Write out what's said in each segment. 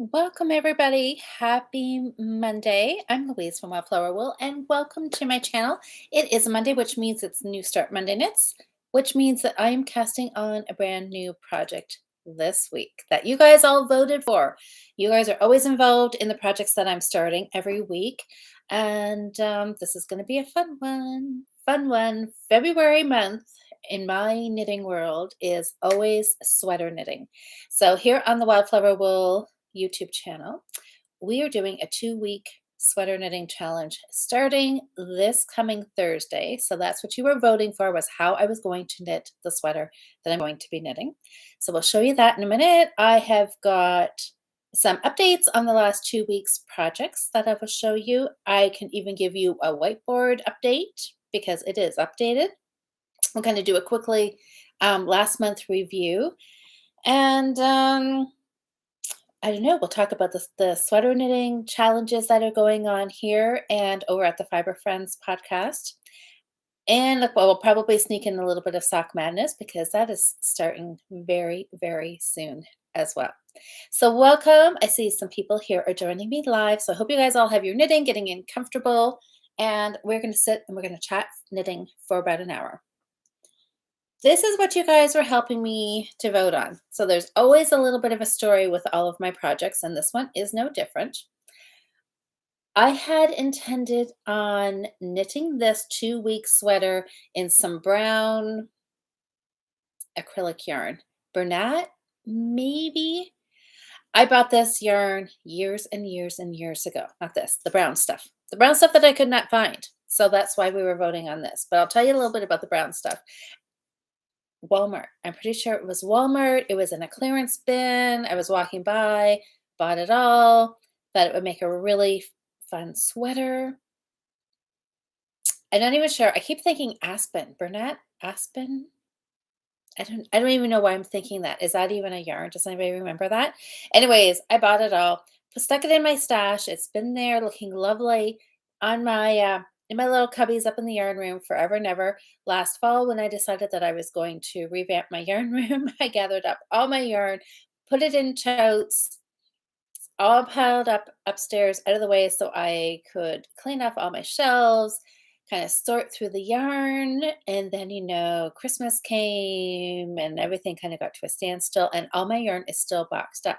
Welcome, everybody. Happy Monday. I'm Louise from Wildflower Wool, and welcome to my channel. It is a Monday, which means it's New Start Monday Knits, which means that I am casting on a brand new project this week that you guys all voted for. You guys are always involved in the projects that I'm starting every week, and this is going to be a fun one. Fun one. February month in my knitting world is always sweater knitting. So here on the Wildflower Wool YouTube channel, we are doing a 2-week sweater knitting challenge starting this coming Thursday. So that's what you were voting for, was how I was going to knit the sweater that I'm going to be knitting. So we'll show you that in a minute. I have got some updates on the last 2 weeks projects that I will show you. I can even give you a whiteboard update because it is updated. I'm going to do a quickly last month review, and I don't know, we'll talk about the sweater knitting challenges that are going on here and over at the Fiber Friends podcast. And look, well, we'll probably sneak in a little bit of sock madness because that is starting very, very soon as well. So welcome. I see some people here are joining me live. So I hope you guys all have your knitting, getting in comfortable, and we're going to sit and we're going to chat knitting for about an hour. This is what you guys were helping me to vote on. So there's always a little bit of a story with all of my projects, and this one is no different. I had intended on knitting this 2-week sweater in some brown acrylic yarn. Bernat, maybe? I bought this yarn years and years and years ago. Not this, the brown stuff. The brown stuff that I could not find. So that's why we were voting on this. But I'll tell you a little bit about the brown stuff. Walmart. I'm pretty sure it was Walmart. It was in a clearance bin. I was walking by, bought it all, thought it would make a really fun sweater. I'm not even sure. I keep thinking Aspen. Bernat? Aspen? I don't even know why I'm thinking that. Is that even a yarn? Does anybody remember that? Anyways, I bought it all, stuck it in my stash. It's been there looking lovely on my in my little cubbies up in the yarn room forever and ever. Last fall, when I decided that I was going to revamp my yarn room, I gathered up all my yarn, put it in totes, all piled up upstairs out of the way so I could clean off all my shelves, kind of sort through the yarn. And then, Christmas came and everything kind of got to a standstill, and all my yarn is still boxed up.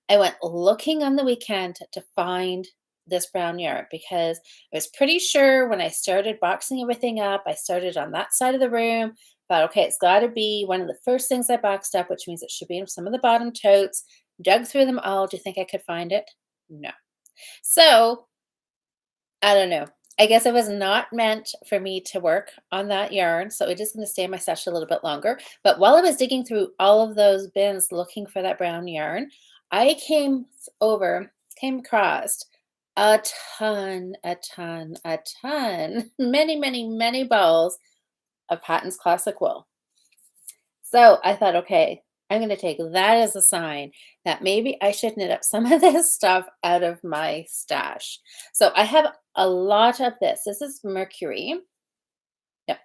I went looking on the weekend to find this brown yarn because I was pretty sure when I started boxing everything up, I started on that side of the room. Thought, okay, it's got to be one of the first things I boxed up, which means it should be in some of the bottom totes. Dug through them all. Do you think I could find it? No. So I don't know. I guess it was not meant for me to work on that yarn. So it is going to stay in my stash a little bit longer. But while I was digging through all of those bins looking for that brown yarn, I came across a ton, many, many, many balls of Patton's Classic Wool. So I thought, okay, I'm going to take that as a sign that maybe I should knit up some of this stuff out of my stash. So I have a lot of this. This is Mercury. Yep.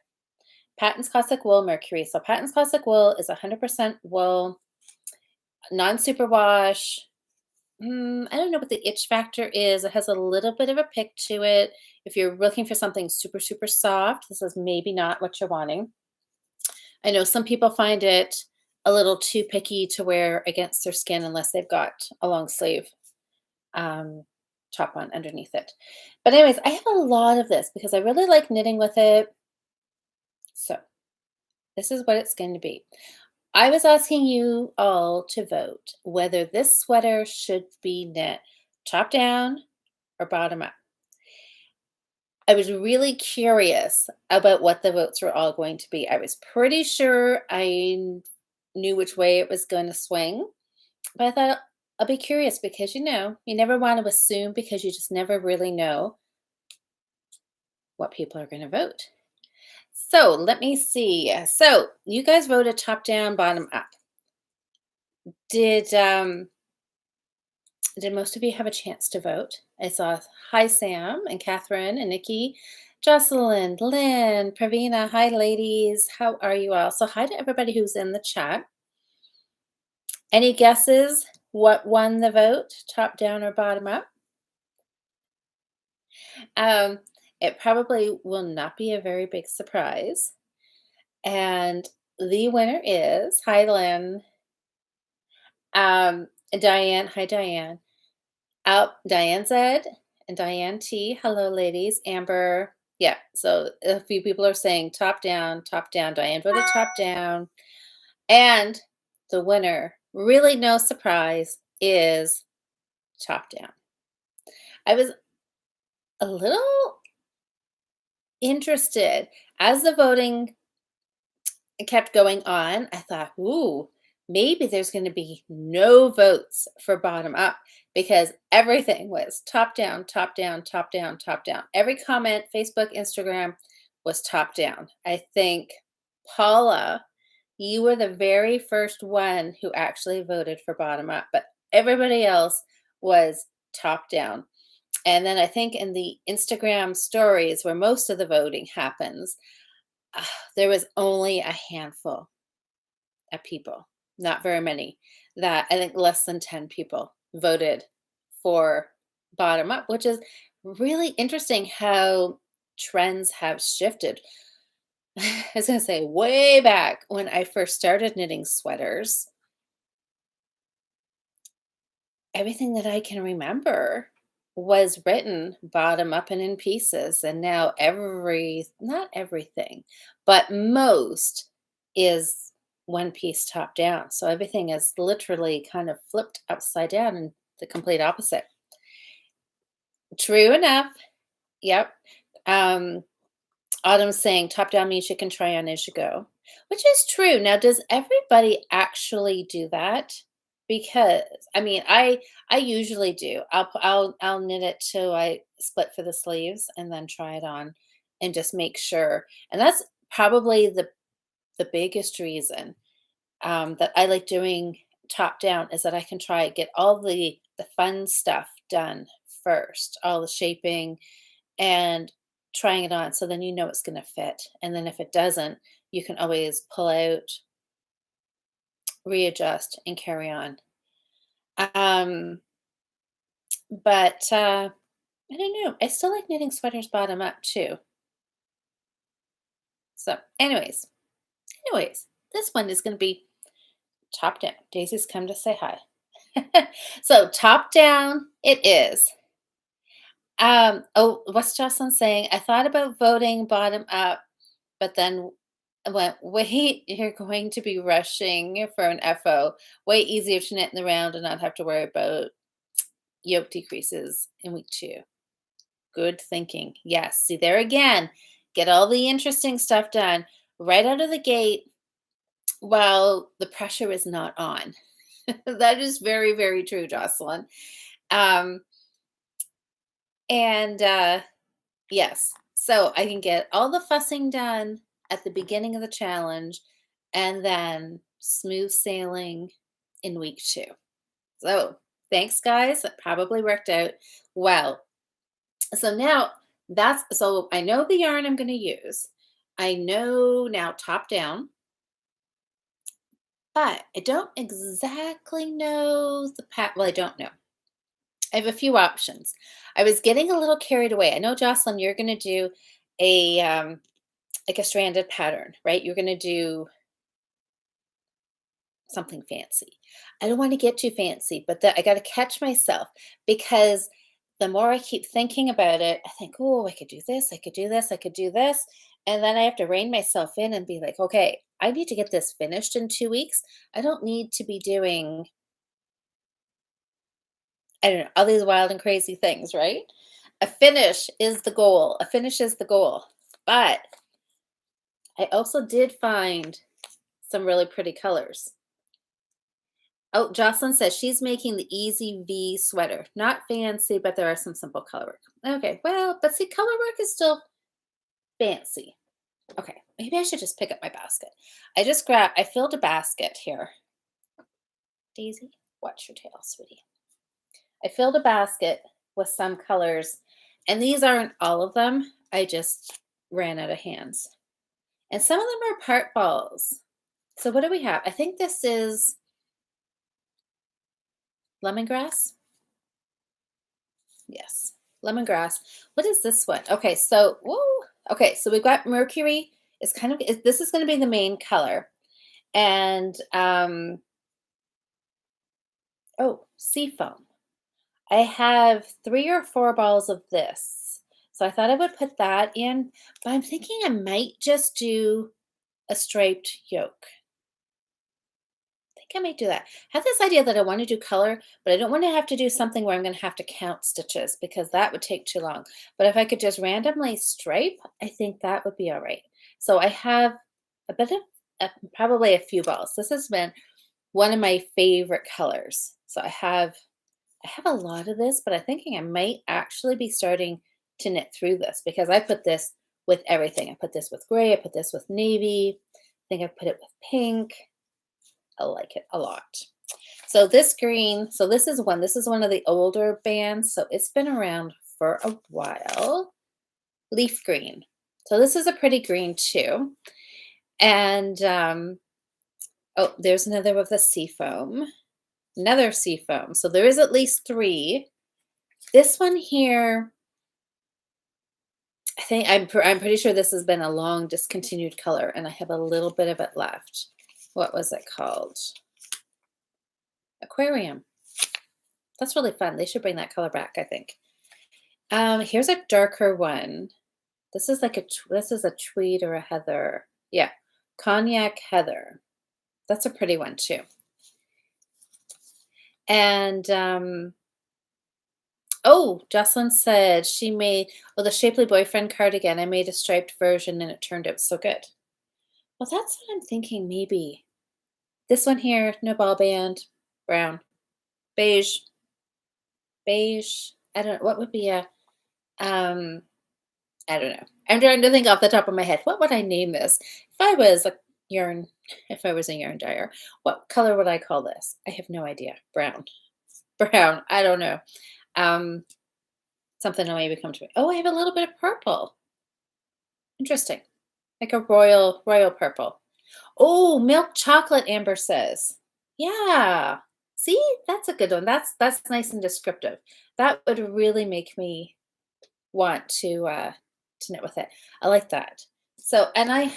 Patton's Classic Wool Mercury. So Patton's Classic Wool is 100% wool, non-superwash. I don't know what the itch factor is. It has a little bit of a pick to it. If you're looking for something super, super soft, this is maybe not what you're wanting. I know some people find it a little too picky to wear against their skin unless they've got a long sleeve top on underneath it. But anyways, I have a lot of this because I really like knitting with it. So this is what it's going to be. I was asking you all to vote whether this sweater should be knit top down or bottom up. I was really curious about what the votes were all going to be. I was pretty sure I knew which way it was going to swing, but I thought I'll be curious because you never want to assume because you just never really know what people are going to vote. So let me see. So you guys voted top down, bottom up. Did most of you have a chance to vote? I saw hi Sam and Catherine and Nikki, Jocelyn, Lynn, Pravina. Hi ladies. How are you all? So hi to everybody who's in the chat. Any guesses What won the vote, top down or bottom up? Um, it probably will not be a very big surprise. And the winner is, hi Lynn, um, Diane. Hi Diane. Diane Z and Diane T. Hello, ladies. Amber. Yeah. So a few people are saying top down, top down. Diane voted top down. And the winner, really no surprise, is top down. I was a little interested as the voting kept going on. I thought, ooh, maybe there's going to be no votes for bottom up because everything was top down, top down, top down, top down. Every comment, Facebook, Instagram was top down. I think Paula, you were the very first one who actually voted for bottom up, but everybody else was top down. And then I think in the Instagram stories where most of the voting happens, there was only a handful of people, not very many, that I think less than 10 people voted for bottom up, which is really interesting how trends have shifted. I was going to say, way back when I first started knitting sweaters, everything that I can remember was written bottom up and in pieces. And now not everything, but most is one piece top down. So everything is literally kind of flipped upside down and the complete opposite. True enough. Yep. Um, Autumn's saying top down means you can try on as you go, which is true. Now, does everybody actually do that? Because I mean, I usually do. I'll knit it till I split for the sleeves and then try it on and just make sure. And that's probably the biggest reason that I like doing top down is that I can try get all the fun stuff done first, all the shaping and trying it on so then you know it's going to fit. And then if it doesn't, you can always pull out, readjust, and carry on. Um, but I don't know. I still like knitting sweaters bottom up too. So, anyways, this one is going to be top down. Daisy's come to say hi. So, top down it is. Oh, what's Jocelyn saying? I thought about voting bottom up, but then I went, wait, you're going to be rushing for an FO. Way easier to knit in the round and not have to worry about yoke decreases in week 2. Good thinking. Yes. See, there again, get all the interesting stuff done right out of the gate while the pressure is not on. That is very, very true, Jocelyn. Um, and yes, so I can get all the fussing done at the beginning of the challenge and then smooth sailing in week 2. So thanks, guys. That probably worked out well. So now so I know the yarn I'm going to use. I know now top down, but I don't exactly know the pat. Well, I don't know. I have a few options. I was getting a little carried away. I know, Jocelyn, you're going to do a like a stranded pattern, right? You're going to do something fancy. I don't want to get too fancy, but I got to catch myself because the more I keep thinking about it, I think, oh, I could do this, I could do this, I could do this. And then I have to rein myself in and be like, okay, I need to get this finished in 2 weeks. I don't need to be doing, I don't know, all these wild and crazy things, right? A finish is the goal. A finish is the goal. But I also did find some really pretty colors. Oh, Jocelyn says she's making the Easy V sweater. Not fancy, but there are some simple color work. Okay, well, but see, color work is still fancy. Okay, maybe I should just pick up my basket. I filled a basket here. Daisy, watch your tail, sweetie. I filled a basket with some colors, and these aren't all of them. I just ran out of hands. And some of them are part balls. So what do we have? I think this is Lemongrass? Yes, lemongrass. What is this one? Okay, so whoa. Okay, so we've got Mercury. It's kind of this is going to be the main color, and oh, seafoam. I have 3 or 4 balls of this, so I thought I would put that in. But I'm thinking I might just do a striped yoke. I might do that. I have this idea that I want to do color, but I don't want to have to do something where I'm going to have to count stitches because that would take too long. But if I could just randomly stripe, I think that would be all right. So I have a bit of probably a few balls. This has been one of my favorite colors. So I have a lot of this, but I'm thinking I might actually be starting to knit through this because I put this with everything. I put this with gray, I put this with navy. I think I put it with pink. I like it a lot. So this green, so this is one of the older bands. So it's been around for a while. Leaf green. So this is a pretty green too. And oh, there's another with the seafoam. Another seafoam. So there is at least 3. This one here, I think I'm pretty sure this has been a long discontinued color, and I have a little bit of it left. What was it called? Aquarium. That's really fun. They should bring that color back, I think. Here's a darker one. This is like this is a tweed or a heather. Yeah, cognac heather. That's a pretty one too. And oh, Jocelyn said she made the Shapely Boyfriend cardigan. I made a striped version and it turned out so good. Well, that's what I'm thinking. Maybe this one here, no ball band, brown, beige, beige. I don't know what would be a um I don't know. I'm trying to think off the top of my head. What would I name this? Yarn, if I was a yarn dyer, what color would I call this? I have no idea. Brown. Brown. I don't know. Um, something will maybe come to me. Oh, I have a little bit of purple. Interesting. Like a royal purple. Oh, milk chocolate, Amber says. Yeah. See, that's a good one. That's nice and descriptive. That would really make me want to knit with it. I like that. So, and I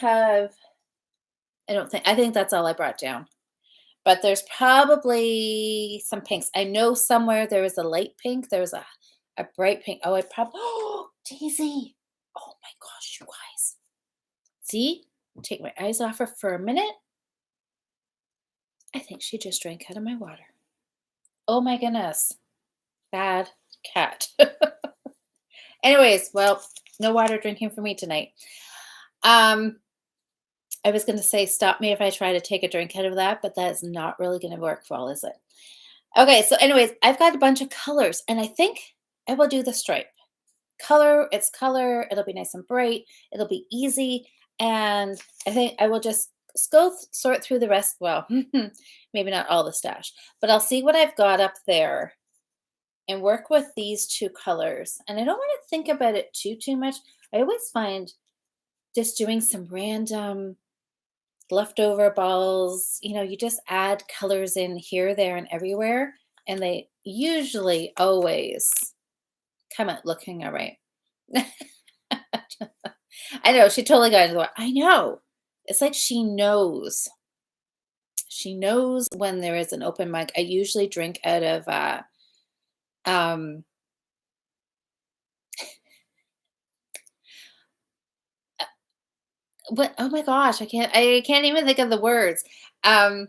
think that's all I brought down. But there's probably some pinks. I know somewhere there is a light pink. There's a bright pink. Oh, I probably oh, Daisy. Oh my gosh, you guys. See? Take my eyes off her for a minute. I think she just drank out of my water. Oh my goodness. Bad cat. Anyways, well, no water drinking for me tonight. I was going to say, stop me if I try to take a drink out of that, but that is not really going to work well, is it? Okay, so anyways, I've got a bunch of colors, and I think I will do the stripe. It's color, it'll be nice and bright, it'll be easy, and I think I will just sort through the rest. Well, maybe not all the stash, but I'll see what I've got up there and work with these 2 colors. And I don't want to think about it too much. I always find just doing some random leftover balls, you just add colors in here, there, and everywhere, and they usually always come out looking all right. I know, she totally got into the I know. It's like she knows. She knows when there is an open mic. I usually drink out of um what oh my gosh, I can't even think of the words. Um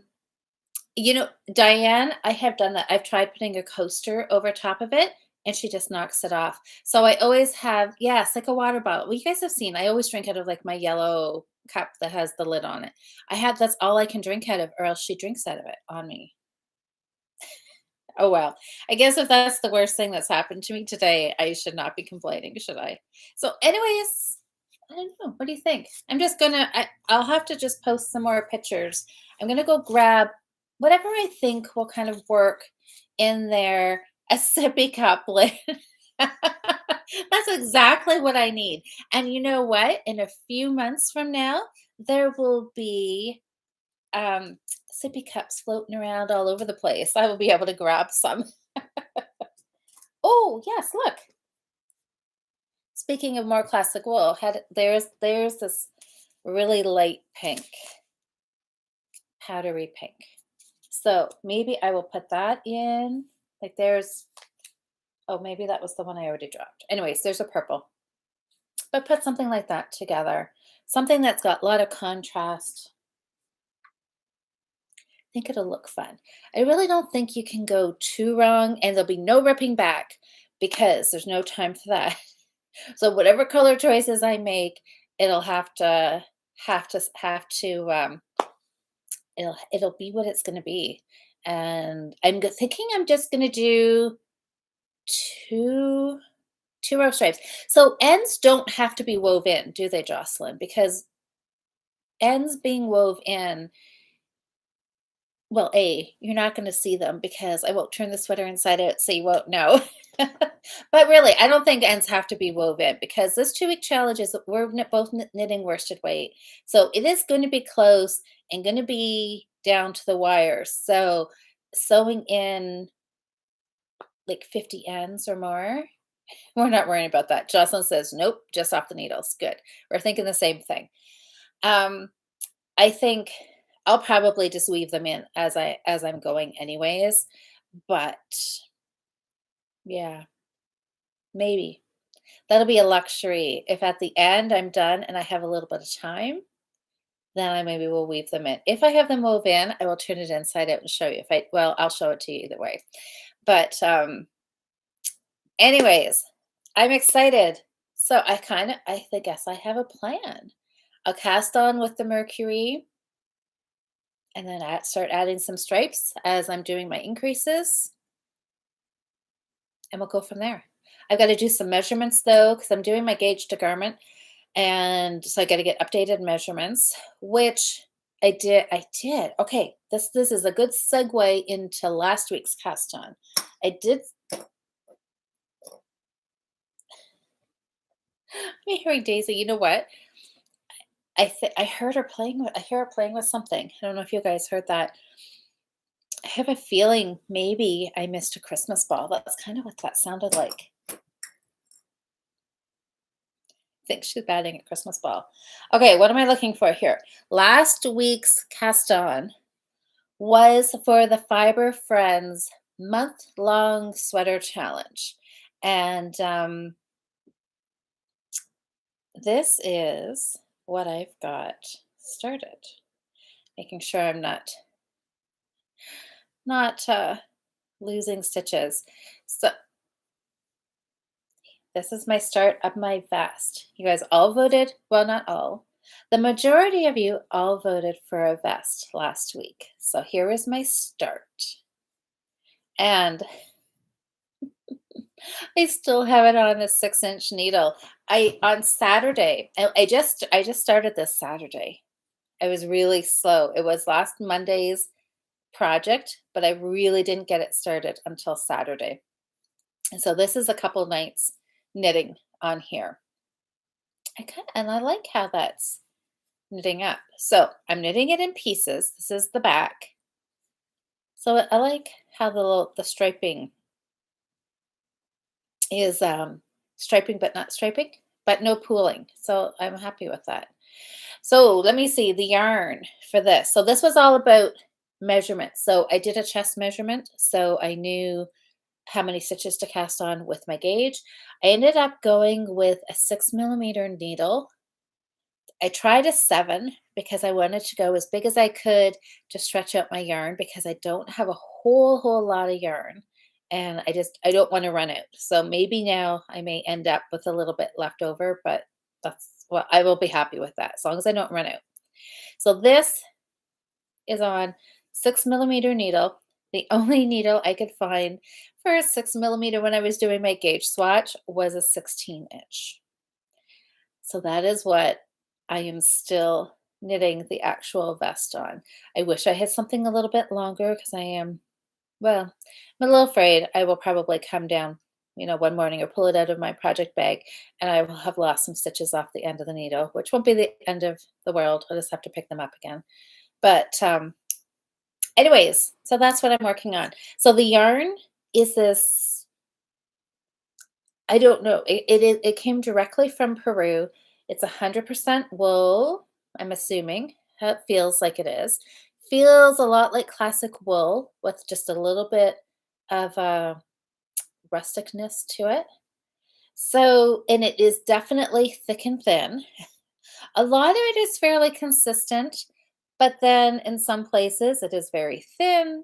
Diane, I have done that. I've tried putting a coaster over top of it, and she just knocks it off. So I always have, yes, like a water bottle. Well, you guys have seen, I always drink out of like my yellow cup that has the lid on it. That's all I can drink out of, or else she drinks out of it on me. Oh well. I guess if that's the worst thing that's happened to me today, I should not be complaining, should I? So, anyways, I don't know. What do you think? I'll have to just post some more pictures. I'm gonna go grab whatever I think will kind of work in there. A sippy cup lid. That's exactly what I need. And you know what? In a few months from now, there will be sippy cups floating around all over the place. I will be able to grab some. Oh, yes, look. Speaking of more classic wool, there's this really light pink, powdery pink. So maybe I will put that in. Like there's, oh, maybe that was the one I already dropped. Anyways, there's a purple, but put something like that together. Something that's got a lot of contrast. I think it'll look fun. I really don't think you can go too wrong, and there'll be no ripping back because there's no time for that. So whatever color choices I make, it'll have to it'll be what it's going to be. And thinking I'm just going to do two two row stripes. So ends don't have to be wove in, do they, Jocelyn? Because ends being wove in, well, A, you're not going to see them because I won't turn the sweater inside out, so you won't know. But really, I don't think ends have to be woven because this 2-week challenge is we're both knitting worsted weight. So it is going to be close and going to be down to the wires. So sewing in like 50 ends or more, we're not worrying about that. Jocelyn says, nope, just off the needles. Good. We're thinking the same thing. Um, I think I'll probably just weave them in as I'm going anyways. But yeah, maybe. That'll be a luxury. If at the end I'm done and I have a little bit of time, then I maybe will weave them in. If I have them wove in, I will turn it inside out and show you. If I well, I'll show it to you either way. But anyways, I'm excited. So I guess I have a plan. I'll cast on with the Mercury and then start adding some stripes as I'm doing my increases, and we'll go from there. I've got to do some measurements though, because I'm doing my gauge to garment. And so I got to get updated measurements, which I did. Okay, this is a good segue into last week's cast on. I did. I'm hearing Daisy. You know what? I heard her playing with. I hear her playing with something. I don't know if you guys heard that. I have a feeling maybe I missed a Christmas ball. That's kind of what that sounded like. Think she's batting a Christmas ball. Okay, what am I looking for here? Last week's cast on was for the Fiber Friends month-long sweater challenge. And this is what I've got started. Making sure I'm not losing stitches. So this is my start of my vest. You guys all voted, well, not all. The majority of you all voted for a vest last week. So here is my start. And I still have it on a 6-inch needle. On Saturday, I just started this Saturday. I was really slow. It was last Monday's project, but I really didn't get it started until Saturday. And so this is a couple nights knitting on here. And I like how that's knitting up. So I'm knitting it in pieces. This is the back. So I like how the striping is striping but not striping, but no pooling. So I'm happy with that. So let me see the yarn for this. So this was all about measurements. So I did a chest measurement, so I knew how many stitches to cast on with my gauge. I ended up going with a 6 millimeter needle. I tried a 7 because I wanted to go as big as I could to stretch out my yarn because I don't have a whole lot of yarn, and I don't want to run out. So maybe now I may end up with a little bit left over, but I will be happy with that as long as I don't run out. So this is on 6 millimeter needle. The only needle I could find for a 6 millimeter when I was doing my gauge swatch was a 16-inch. So that is what I am still knitting the actual vest on. I wish I had something a little bit longer because well, I'm a little afraid I will probably come down, one morning or pull it out of my project bag and I will have lost some stitches off the end of the needle, which won't be the end of the world. I'll just have to pick them up again. But anyways, so that's what I'm working on. So the yarn is this, I don't know. It came directly from Peru. It's 100% wool, I'm assuming. How it feels like it is. Feels a lot like classic wool with just a little bit of rusticness to it. So, and it is definitely thick and thin. A lot of it is fairly consistent, but then in some places it is very thin,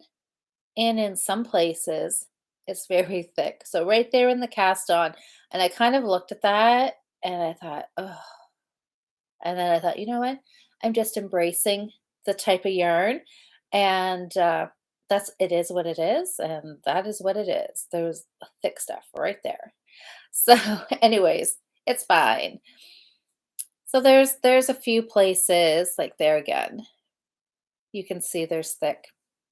and in some places it's very thick. So right there in the cast on, and I kind of looked at that and I thought, oh, and then I thought, you know what? I'm just embracing the type of yarn, and that's it is what it is, and that is what it is. There's thick stuff right there. So, anyways, it's fine. So there's a few places like there again. You can see there's thick,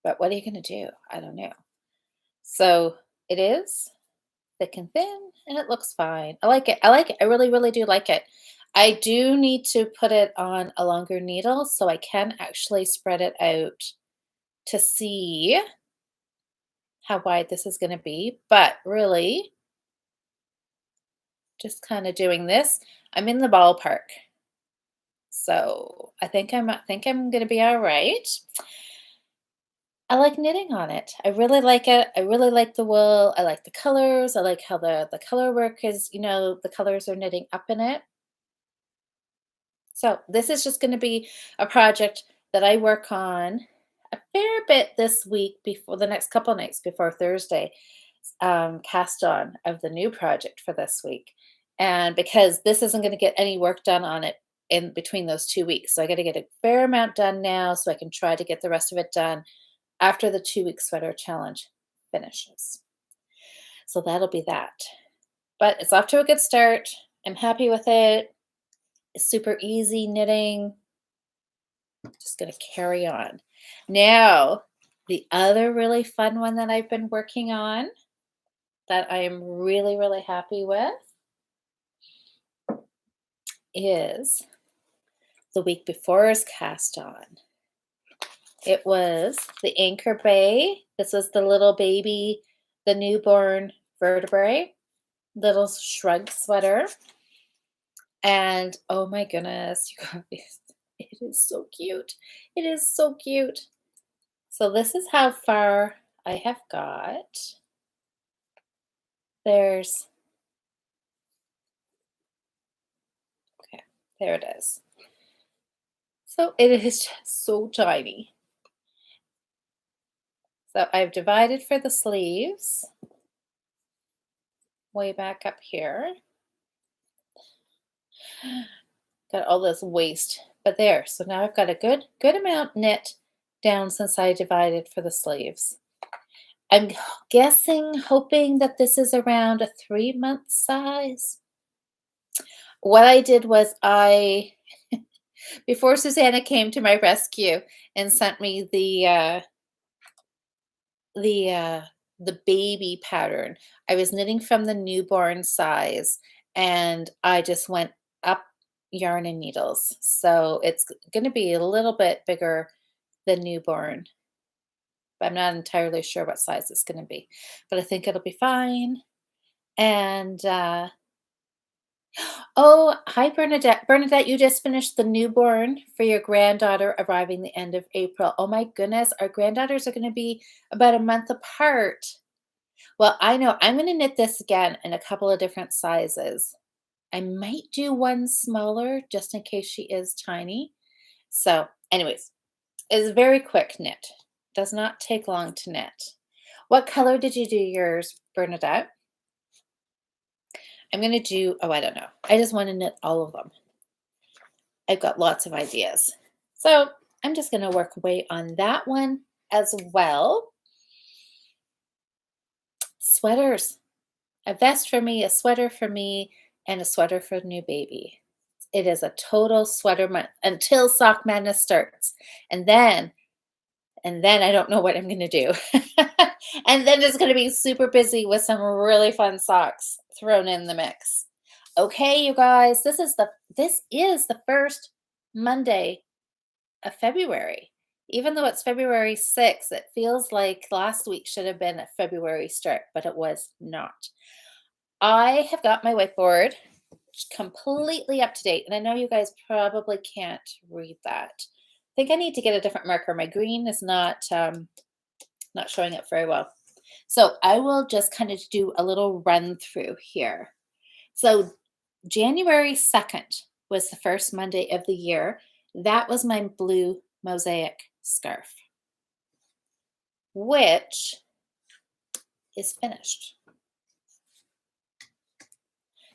but what are you going to do? I don't know. So it is thick and thin, and it looks fine. I like it. I like it. I really, really do like it. I do need to put it on a longer needle so I can actually spread it out to see how wide this is going to be. But really, just kind of doing this, I'm in the ballpark. So I think I'm gonna be all right. I like knitting on it. I really like it. I really like the wool. I like the colors. I like how the color work is, the colors are knitting up in it. So this is just going to be a project that I work on a fair bit this week before the next couple nights before Thursday, cast on of the new project for this week. And because this isn't going to get any work done on it in between those 2 weeks. So I got to get a fair amount done now so I can try to get the rest of it done after the 2 week sweater challenge finishes. So that'll be that. But it's off to a good start. I'm happy with it. It's super easy knitting. Just going to carry on. Now, the other really fun one that I've been working on that I am really, really happy with is the week before's cast on. It was the Anchor Bay. This was the little baby, the newborn vertebrae, little shrug sweater. And oh my goodness, you guys, it is so cute. It is so cute. So this is how far I have got. There's, okay, there it is. So it is just so tiny. So I've divided for the sleeves way back up here. Got all this waste, but there. So now I've got a good amount knit down since I divided for the sleeves. I'm guessing, hoping that this is around a 3-month size. What I did was before Susanna came to my rescue and sent me the uh, the baby pattern, I was knitting from the newborn size, and I just went up yarn and needles. So it's going to be a little bit bigger than newborn. But I'm not entirely sure what size it's going to be, but I think it'll be fine. And oh, hi Bernadette. Bernadette, you just finished the newborn for your granddaughter arriving the end of April. Oh my goodness, our granddaughters are going to be about a month apart. Well, I know I'm going to knit this again in a couple of different sizes. I might do one smaller just in case she is tiny. So, anyways, it's a very quick knit. Does not take long to knit. What color did you do yours, Bernadette? I'm going to do, oh, I don't know. I just want to knit all of them. I've got lots of ideas. So I'm just going to work away on that one as well. Sweaters. A vest for me, a sweater for me, and a sweater for the new baby. It is a total sweater month until Sock Madness starts. And then I don't know what I'm going to do. And then it's going to be super busy with some really fun socks thrown in the mix. Okay, you guys, this is the first Monday of February. Even though it's February 6th, it feels like last week should have been a February start, but it was not. I have got my whiteboard completely up to date, and I know you guys probably can't read that. I think I need to get a different marker. My green is not showing up very well. So I will just kind of do a little run through here. So January 2nd was the first Monday of the year. That was my blue mosaic scarf, which is finished.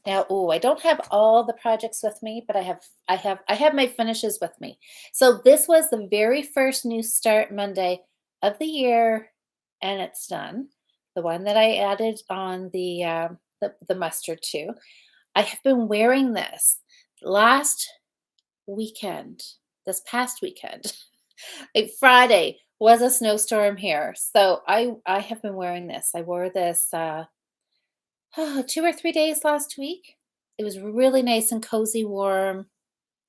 Now, oh, I don't have all the projects with me, but I have my finishes with me. So this was the very first New Start Monday of the year, and it's done. The one that I added on the mustard too. I have been wearing this last weekend, this past weekend. Like Friday was a snowstorm here, so I have been wearing this. I wore this 2 or 3 days last week. It was really nice and cozy, warm.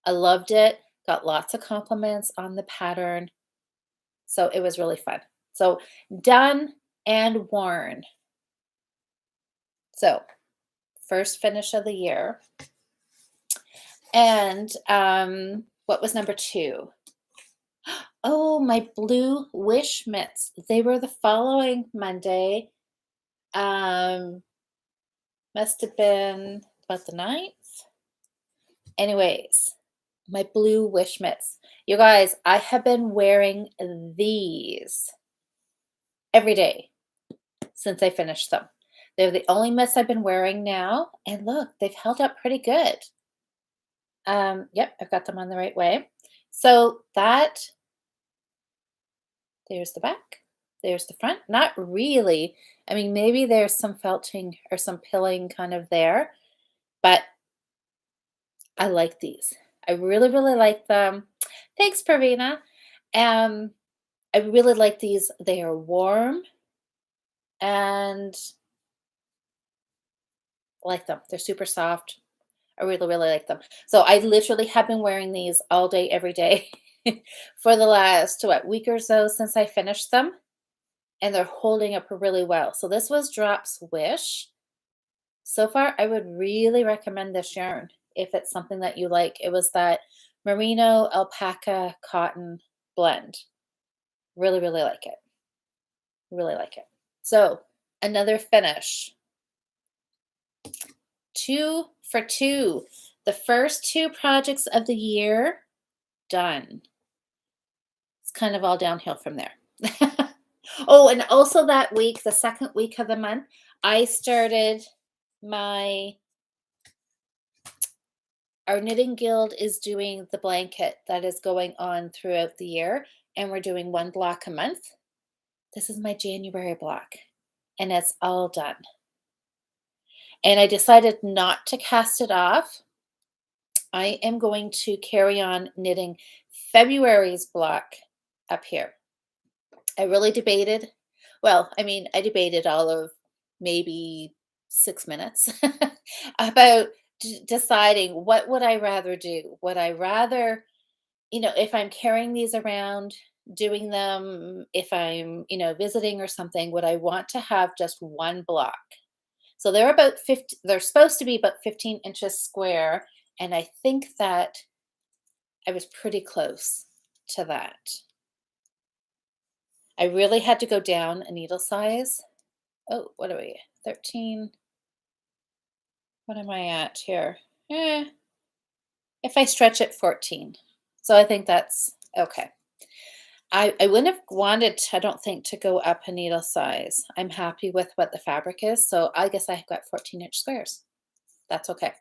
I loved it. Got lots of compliments on the pattern. So it was really fun. So done and worn. So first finish of the year. And what was number two? Oh, my blue wish mitts. They were the following Monday. Must have been about the 9th. Anyways, my blue wish mitts. You guys, I have been wearing these every day since I finished them. They're the only mitts I've been wearing now, and look, they've held up pretty good. Yep, I've got them on the right way. So there's the back, there's the front. Not really. I mean, maybe there's some felting or some pilling kind of there, but I like these. I really, really like them. Thanks, Pravina. Um, I really like these. They are warm and I like them. They're super soft. I really, really like them. So I literally have been wearing these all day, every day for the last what week or so since I finished them, and they're holding up really well. So this was Drops Wish. So far, I would really recommend this yarn if it's something that you like. It was that merino alpaca cotton blend. Really, really like it. Really like it. So another finish. 2 for 2. The first 2 projects of the year done. It's kind of all downhill from there. Oh, and also that week, the second week of the month, I started my our knitting guild is doing the blanket that is going on throughout the year, and we're doing 1 block a month. This is my January block, and it's all done. And I decided not to cast it off. I am going to carry on knitting February's block up here. I really debated. Well, I mean, I debated all of maybe 6 minutes about deciding what would I rather do. Would I rather, if I'm carrying these around, doing them, if I'm, visiting or something, would I want to have just one block? So they're about 50, they're supposed to be about 15 inches square. And I think that I was pretty close to that. I really had to go down a needle size. Oh, what are we? 13. What am I at here? If I stretch it, 14. So I think that's okay. I wouldn't have wanted, I don't think, to go up a needle size. I'm happy with what the fabric is. So I guess I've got 14-inch squares. That's okay.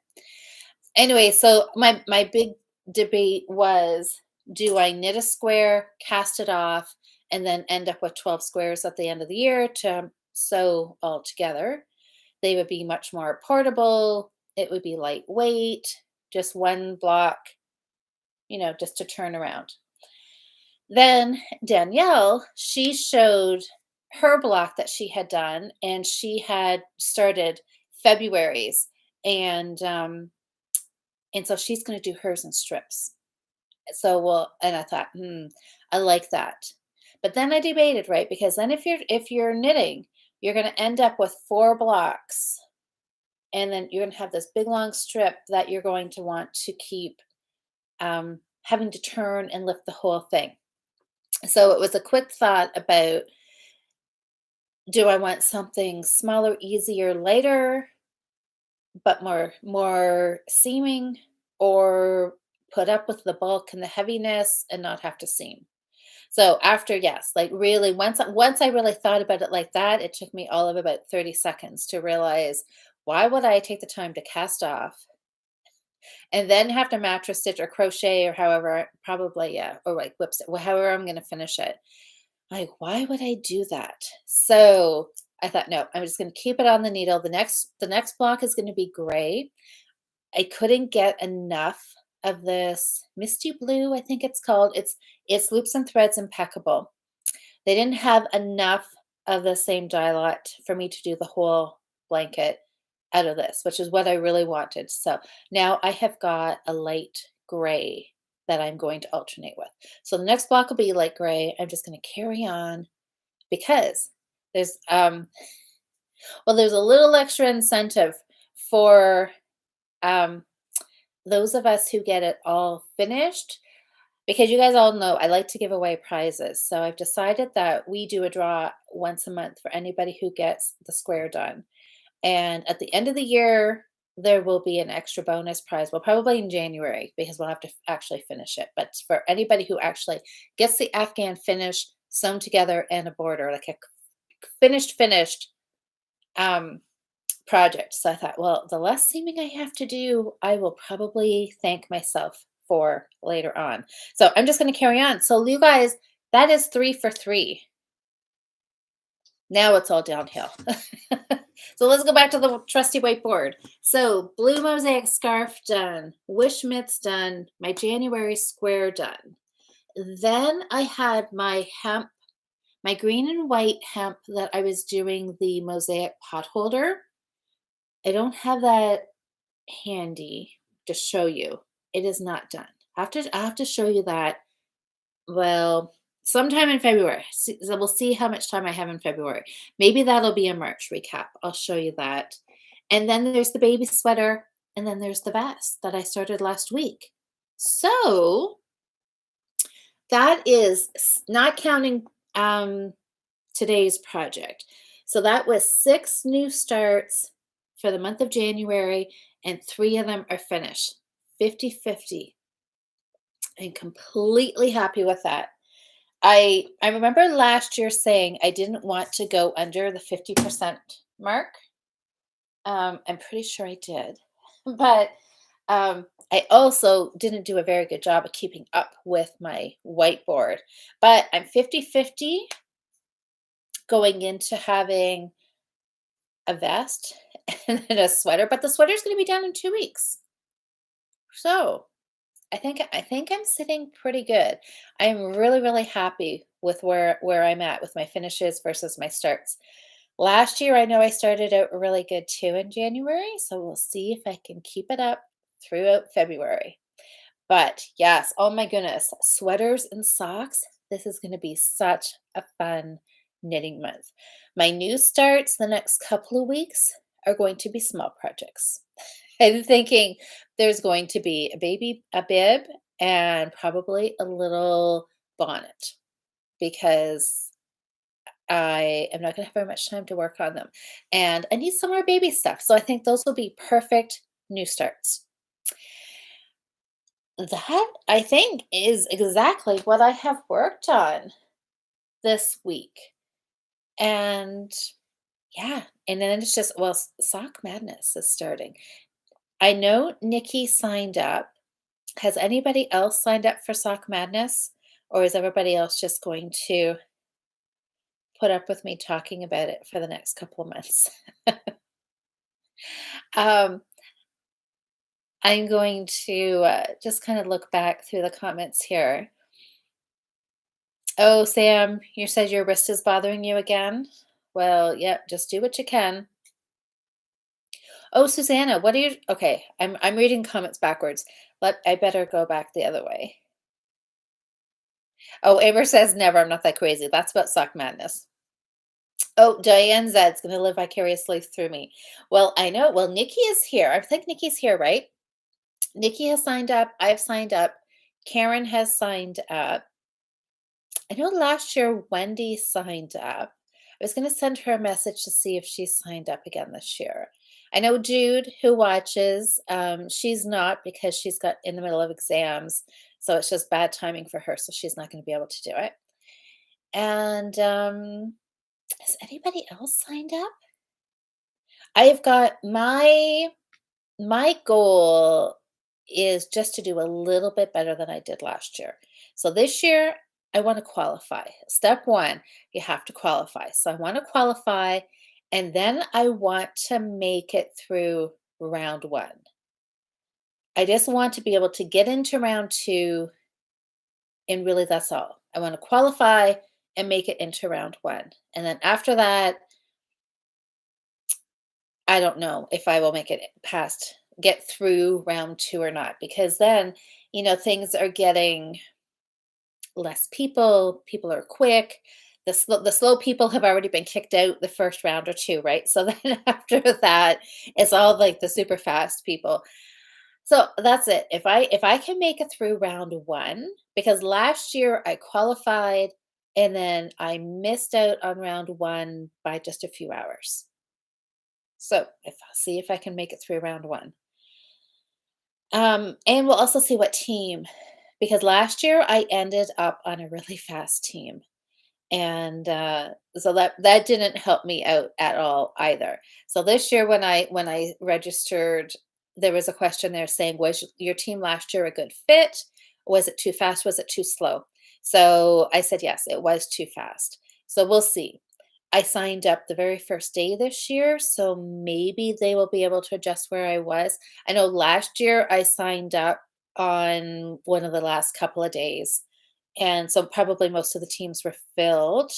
Anyway, so my big debate was, do I knit a square, cast it off, and then end up with 12 squares at the end of the year to sew all together? They would be much more portable. It would be lightweight, just one block, just to turn around. Then Danielle, she showed her block that she had done, and she had started February's, and so she's going to do hers in strips. So, well, and I thought, I like that. But then I debated, right? Because then if you're knitting, you're going to end up with 4 blocks, and then you're going to have this big long strip that you're going to want to keep having to turn and lift the whole thing. So it was a quick thought about, do I want something smaller, easier, lighter, but more seaming, or put up with the bulk and the heaviness and not have to seam? So after, yes, like really once I really thought about it like that, it took me all of about 30 seconds to realize, why would I take the time to cast off and then have to mattress stitch or crochet or however, probably, yeah, or like whip stitch, however I'm going to finish it. Like, why would I do that? So I thought, no, I'm just going to keep it on the needle. The next block is going to be gray. I couldn't get enough of this misty blue, I think it's called. It's loops and threads impeccable. They didn't have enough of the same dye lot for me to do the whole blanket out of this, which is what I really wanted. So now I have got a light gray that I'm going to alternate with. So the next block will be light gray. I'm just going to carry on because there's there's a little extra incentive for um those of us who get it all finished, because you guys all know I like to give away prizes. So I've decided that we do a draw once a month for anybody who gets the square done. And at the end of the year, there will be an extra bonus prize. Well, probably in January, because we'll have to actually finish it. But for anybody who actually gets the Afghan finish sewn together and a border, like a finished um, project. So I thought, well, the less seaming I have to do, I will probably thank myself for later on. So I'm just going to carry on. So you guys, that is 3 for 3. Now it's all downhill. So let's go back to the trusty whiteboard. So blue mosaic scarf done, wish mitts done, my January square done. Then I had my hemp, my green and white hemp that I was doing the mosaic pot holder. I don't have that handy to show you. It is not done. I have to show you that, well, sometime in February. So we'll see how much time I have in February. Maybe that'll be a March recap. I'll show you that. And then there's the baby sweater, and then there's the vest that I started last week. So that is not counting today's project. So that was 6 new starts for the month of January, and 3 of them are finished. 50-50. I'm completely happy with that. I remember last year saying I didn't want to go under the 50% mark. I'm pretty sure I did. But I also didn't do a very good job of keeping up with my whiteboard. But I'm 50-50 going into having a vest and then a sweater, but the sweater's going to be done in 2 weeks. So, I think I'm sitting pretty good. I'm really, really happy with where I'm at with my finishes versus my starts. Last year, I know I started out really good too in January, so we'll see if I can keep it up throughout February. But yes, oh my goodness, sweaters and socks. This is going to be such a fun knitting month. My new starts the next couple of weeks are going to be small projects. I'm thinking there's going to be a bib, and probably a little bonnet, because I am not going to have very much time to work on them. And I need some more baby stuff. So I think those will be perfect new starts. That, I think, is exactly what I have worked on this week. And yeah, and then it's just, well, Sock Madness is starting. I know Nikki signed up. Has anybody else signed up for Sock Madness? Or is everybody else just going to put up with me talking about it for the next couple of months? um, I'm going to just kind of look back through the comments here. Oh, Sam, you said your wrist is bothering you again? Well, yep, just do what you can. Oh, Susanna, what are you, okay, I'm reading comments backwards. I better go back the other way. Oh, Amber says, "Never, I'm not that crazy." That's about sock madness. Oh, Diane Zed's gonna live vicariously through me. Well, I know. Well, Nikki is here. I think Nikki's here, right? Nikki has signed up. I've signed up. Karen has signed up. I know last year Wendy signed up. I was going to send her a message to see if she signed up again this year. I know Jude, who watches, she's not because she's got in the middle of exams. So it's just bad timing for her. So she's not going to be able to do it. And has anybody else signed up? I've got my goal is just to do a little bit better than I did last year. So this year, I want to qualify. Step one, you have to qualify. So I want to qualify, and then I want to make it through round one. I just want to be able to get into round two, and really that's all. I want to qualify and make it into round one. And then after that, I don't know if I will make it get through round two or not, because then, things are getting less people. People are quick. The slow people have already been kicked out the first round or two, right? So then after that, it's all like the super fast people. So that's it. If I can make it through round one, because last year I qualified and then I missed out on round one by just a few hours. So if I'll see if I can make it through round one. And we'll also see what team, because last year I ended up on a really fast team. And so that didn't help me out at all either. So this year when I registered, there was a question there saying, was your team last year a good fit? Was it too fast? Was it too slow? So I said yes, it was too fast. So we'll see. I signed up the very first day this year, so maybe they will be able to adjust where I was. I know last year I signed up on one of the last couple of days, and so probably most of the teams were filled,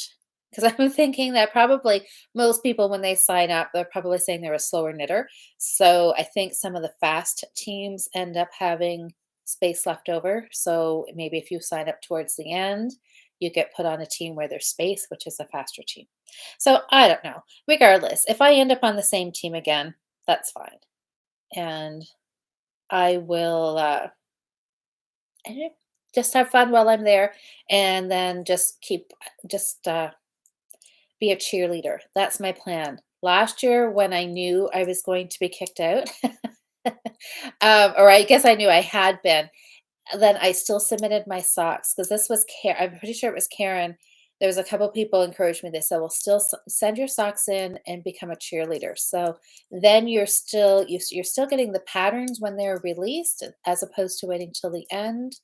because I'm thinking that probably most people, when they sign up, they're probably saying they're a slower knitter. So I think some of the fast teams end up having space left over. So maybe if you sign up towards the end, you get put on a team where there's space, which is a faster team. So I don't know. Regardless, if I end up on the same team again, that's fine. And I will I don't know, just have fun while I'm there, and then just be a cheerleader. That's my plan. Last year, when I knew I was going to be kicked out, or I guess I knew I had been, then I still submitted my socks, because this was I'm pretty sure it was Karen. There was a couple people encouraged me. They said, "Well, still send your socks in and become a cheerleader." So then you're still getting the patterns when they're released, as opposed to waiting till the end.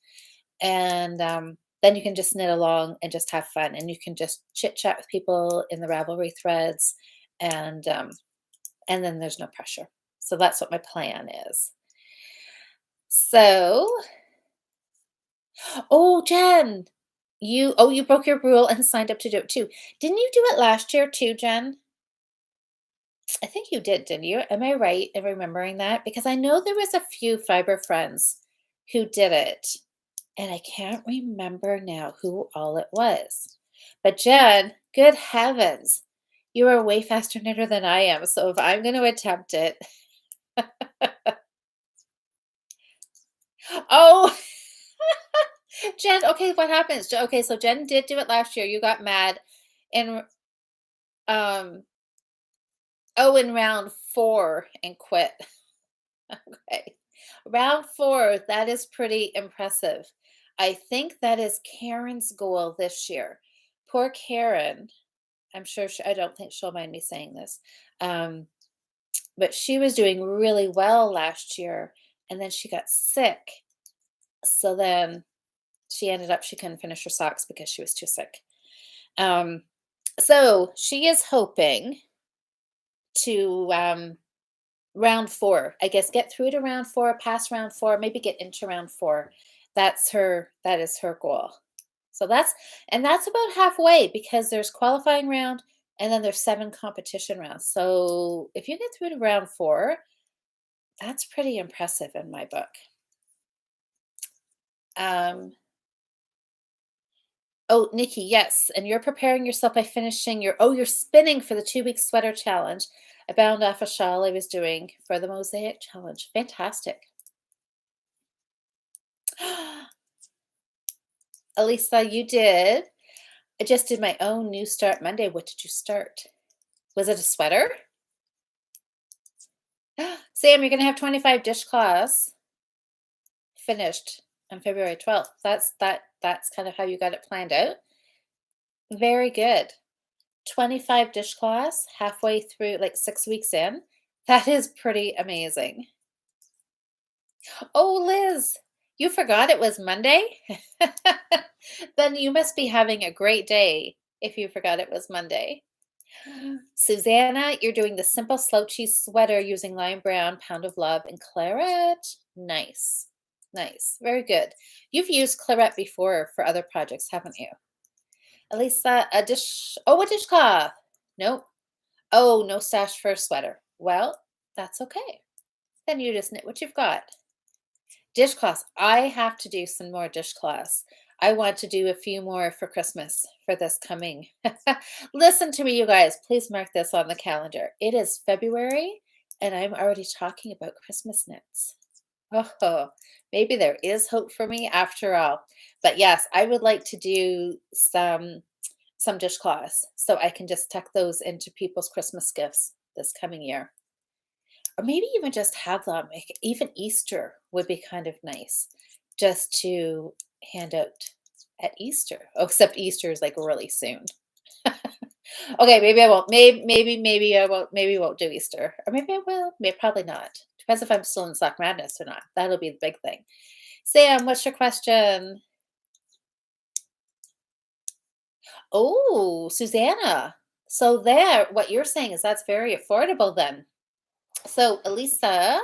And then you can just knit along and just have fun, and you can just chit chat with people in the Ravelry threads, and and then there's no pressure. So that's what my plan is. So, oh, Jen, you broke your rule and signed up to do it too. Didn't you do it last year too, Jen? I think you did, didn't you? Am I right in remembering that? Because I know there was a few fiber friends who did it, and I can't remember now who all it was. But Jen, good heavens, you are a way faster knitter than I am. So if I'm going to attempt it, oh, Jen, okay, what happens? Okay, so Jen did do it last year. You got mad in um in round 4 and quit. Okay. Round 4, that is pretty impressive. I think that is Karen's goal this year. Poor Karen. I'm sure I don't think she'll mind me saying this. Um, but she was doing really well last year, and then she got sick. So then she couldn't finish her socks because she was too sick. Um, so she is hoping to round 4, I guess, get through to round 4, pass round 4, maybe get into round 4. That is her goal. So that's about halfway, because there's qualifying round and then there's 7 competition rounds. So if you get through to round 4, that's pretty impressive in my book. Um, Oh, Nikki, yes. And you're preparing yourself by finishing you're spinning for the 2 week sweater challenge. I bound off a shawl I was doing for the mosaic challenge. Fantastic. Elisa, you did. I just did my own New Start Monday. What did you start? Was it a sweater? Sam, you're going to have 25 dishcloths finished on February 12th. That's kind of how you got it planned out. Very good. 25 dishcloths halfway through, like 6 weeks in. That is pretty amazing. Oh, Liz, you forgot it was Monday? Then you must be having a great day if you forgot it was Monday. Susanna, you're doing the simple slouchy sweater using lime brown, pound of love, and claret. Nice. Nice. Very good. You've used claret before for other projects, haven't you? Elisa, a dish. Oh, a dishcloth. Nope. Oh, no stash for a sweater. Well, that's okay. Then you just knit what you've got. Dishcloths. I have to do some more dishcloths. I want to do a few more for Christmas for this coming. Listen to me, you guys. Please mark this on the calendar. It is February, and I'm already talking about Christmas knits. Oh, maybe there is hope for me after all. But yes, I would like to do some dishcloths so I can just tuck those into people's Christmas gifts this coming year. Or maybe even just have them, like, even Easter would be kind of nice just to hand out at Easter. Oh, except Easter is like really soon. Okay, maybe I won't. Maybe I won't. Maybe I won't do Easter, or maybe I will. Maybe probably not. Depends if I'm still in Slack Madness or not. That'll be the big thing. Sam, what's your question? Oh, Susanna. So there, what you're saying is that's very affordable then. So Elisa,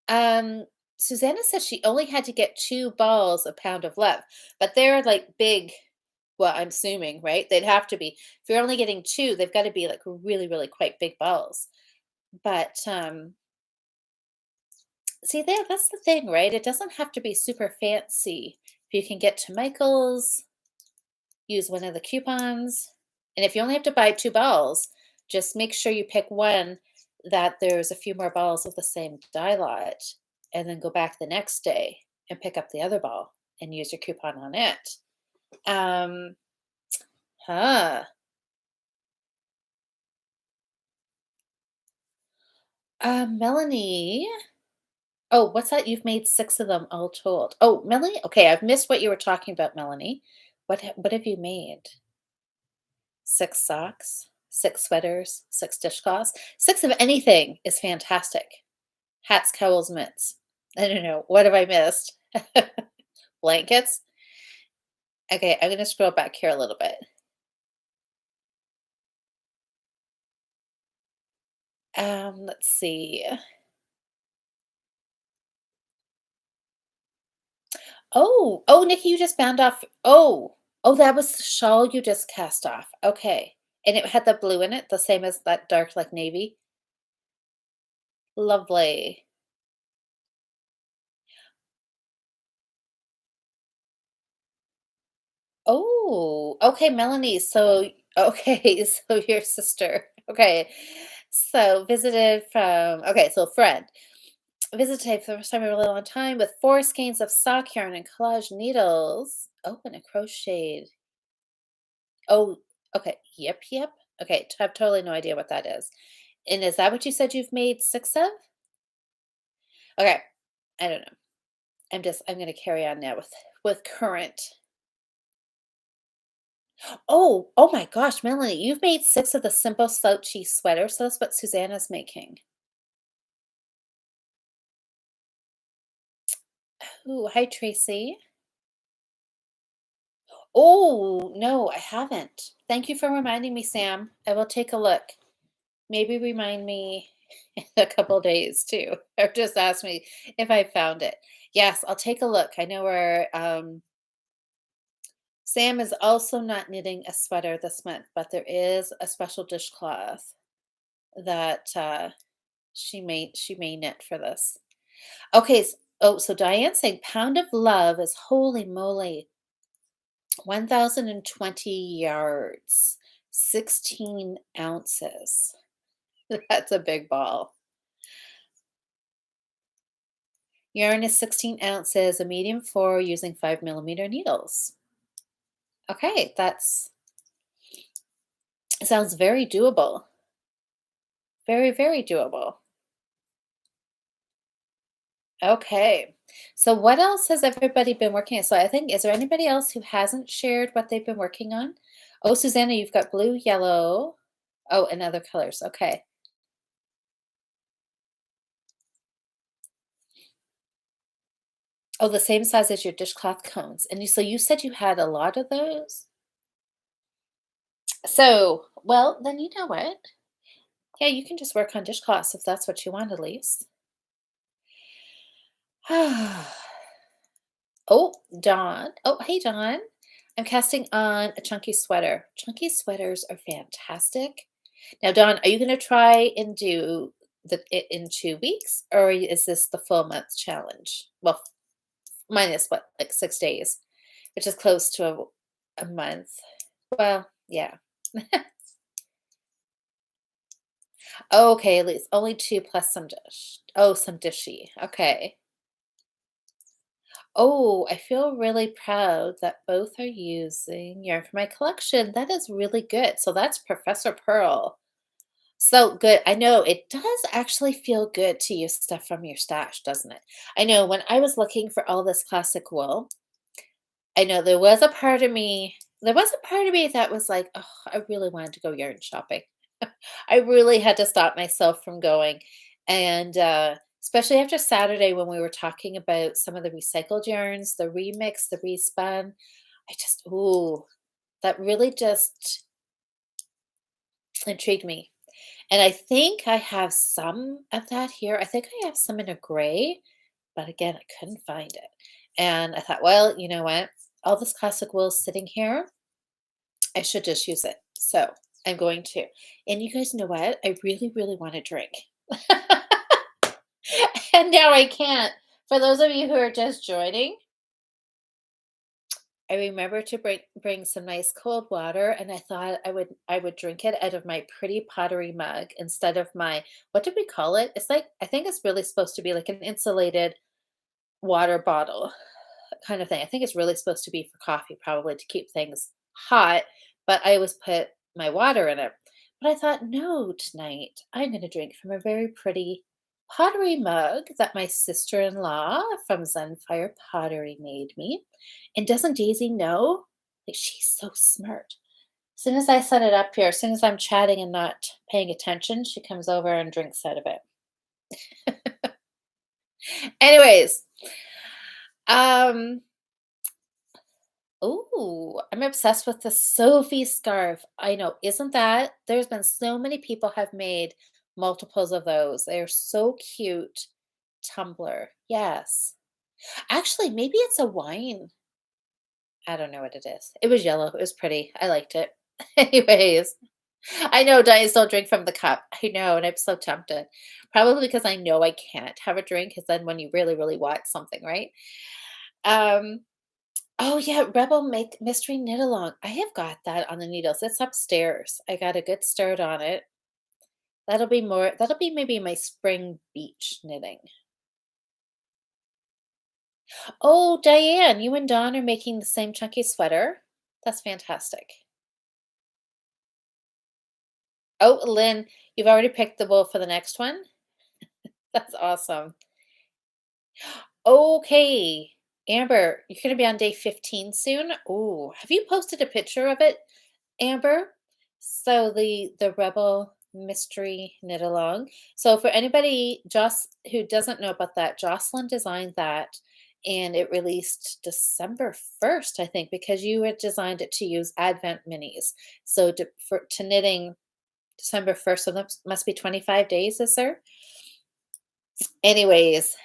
Um, Susanna said she only had to get 2 balls a pound of love, but they're like big. Well, I'm assuming, right? They'd have to be. If you're only getting 2, they've got to be like really, really quite big balls. But see there, that's the thing, right? It doesn't have to be super fancy. If you can get to Michael's, use one of the coupons. And if you only have to buy 2 balls, just make sure you pick one that there's a few more balls of the same dye lot, and then go back the next day and pick up the other ball and use your coupon on it. Um, huh. Melanie. Oh, what's that? You've made 6 of them all told. Oh, Melanie. Okay, I've missed what you were talking about, Melanie. What have you made? 6 socks, 6 sweaters, 6 dishcloths. 6 of anything is fantastic. Hats, cowls, mitts. I don't know. What have I missed? Blankets? Okay, I'm gonna scroll back here a little bit. Let's see. Oh, Nikki, you just bound off. Oh, that was the shawl you just cast off. Okay. And it had the blue in it, the same as that dark, like navy. Lovely. Oh, okay, Melanie. So, okay, so your sister. Okay. So visited from, okay, so friend. Visited for the first time in a really long time with 4 skeins of sock yarn and collage needles. Oh, and a crocheted. Oh, okay. Yep. Okay, have totally no idea what that is. And is that what you said you've made 6 of? Okay, I don't know. I'm gonna carry on now with current. Oh my gosh, Melanie, you've made 6 of the simple slouchy sweater, so that's what Susanna's making. Ooh, hi Tracy. Oh, no, I haven't. Thank you for reminding me, Sam. I will take a look. Maybe remind me in a couple days too, or just ask me if I found it. Yes, I'll take a look. I know where Sam is also not knitting a sweater this month, but there is a special dishcloth that she may knit for this. Okay, oh, so Diane's saying pound of love is holy moly. 1,020 yards, 16 ounces. That's a big ball. Yarn is 16 ounces, a medium four using 5 millimeter needles. Okay, that's sounds very doable. Very, very doable. Okay. So what else has everybody been working on? So I think, is there anybody else who hasn't shared what they've been working on? Oh, Susanna, you've got blue, yellow. Oh, and other colors. Okay. Oh, the same size as your dishcloth cones. And so you said you had a lot of those? So, well, then you know what? Yeah, you can just work on dishcloths if that's what you want, at least. Oh, Dawn. Oh, hey, Dawn. I'm casting on a chunky sweater. Chunky sweaters are fantastic. Now, Dawn, are you going to try and do it in 2 weeks, or is this the full month challenge? Well, minus what, like 6 days, which is close to a month. Well, yeah. Okay, at least only two plus some dish. Oh, some dishy. Okay. Oh, I feel really proud that both are using yarn from my collection. That is really good. So that's Professor Pearl. So good. I know it does actually feel good to use stuff from your stash, doesn't it? I know when I was looking for all this classic wool, I know there was a part of me that was like, oh, I really wanted to go yarn shopping. I really had to stop myself from going. And especially after Saturday when we were talking about some of the recycled yarns, the remix, the respun, ooh, that really just intrigued me. And I think I have some of that here. I think I have some in a gray, but again, I couldn't find it. And I thought, well, you know what? All this classic wool is sitting here. I should just use it. So I'm going to. And you guys know what? I really, really want to drink. And now I can't. For those of you who are just joining, I remember to bring some nice cold water, and I thought I would drink it out of my pretty pottery mug instead of my, what did we call it? It's like, I think it's really supposed to be like an insulated water bottle kind of thing. I think it's really supposed to be for coffee, probably to keep things hot, but I always put my water in it. But I thought, no, tonight I'm going to drink from a very pretty pottery mug that my sister in law from Zenfire Pottery made me. And doesn't Daisy know? Like, she's so smart. As soon as I set it up here, as soon as I'm chatting and not paying attention, she comes over and drinks out of it. Anyways, um, ooh, I'm obsessed with the Sophie scarf. I know, isn't that? There's been so many people have made multiples of those. They're so cute. Tumblr. Yes. Actually, maybe it's a wine. I don't know what it is. It was yellow. It was pretty. I liked it. Anyways, I know diets don't drink from the cup. I know, and I'm so tempted. Probably because I know I can't have a drink, because then when you really, really want something, right? Um, Oh yeah, Rebel Make Mystery Knit Along. I have got that on the needles. It's upstairs. I got a good start on it. That'll be maybe my spring beach knitting. Oh, Diane, you and Dawn are making the same chunky sweater. That's fantastic. Oh, Lynn, you've already picked the wool for the next one? That's awesome. Okay. Amber, you're gonna be on day 15 soon. Oh, have you posted a picture of it, Amber? So the Rebel Mystery Knit Along. So for anybody just who doesn't know about that, Jocelyn designed that and it released December 1st, I think, because you had designed it to use Advent minis. So to knitting December 1st, so that must be 25 days, is there? Anyways,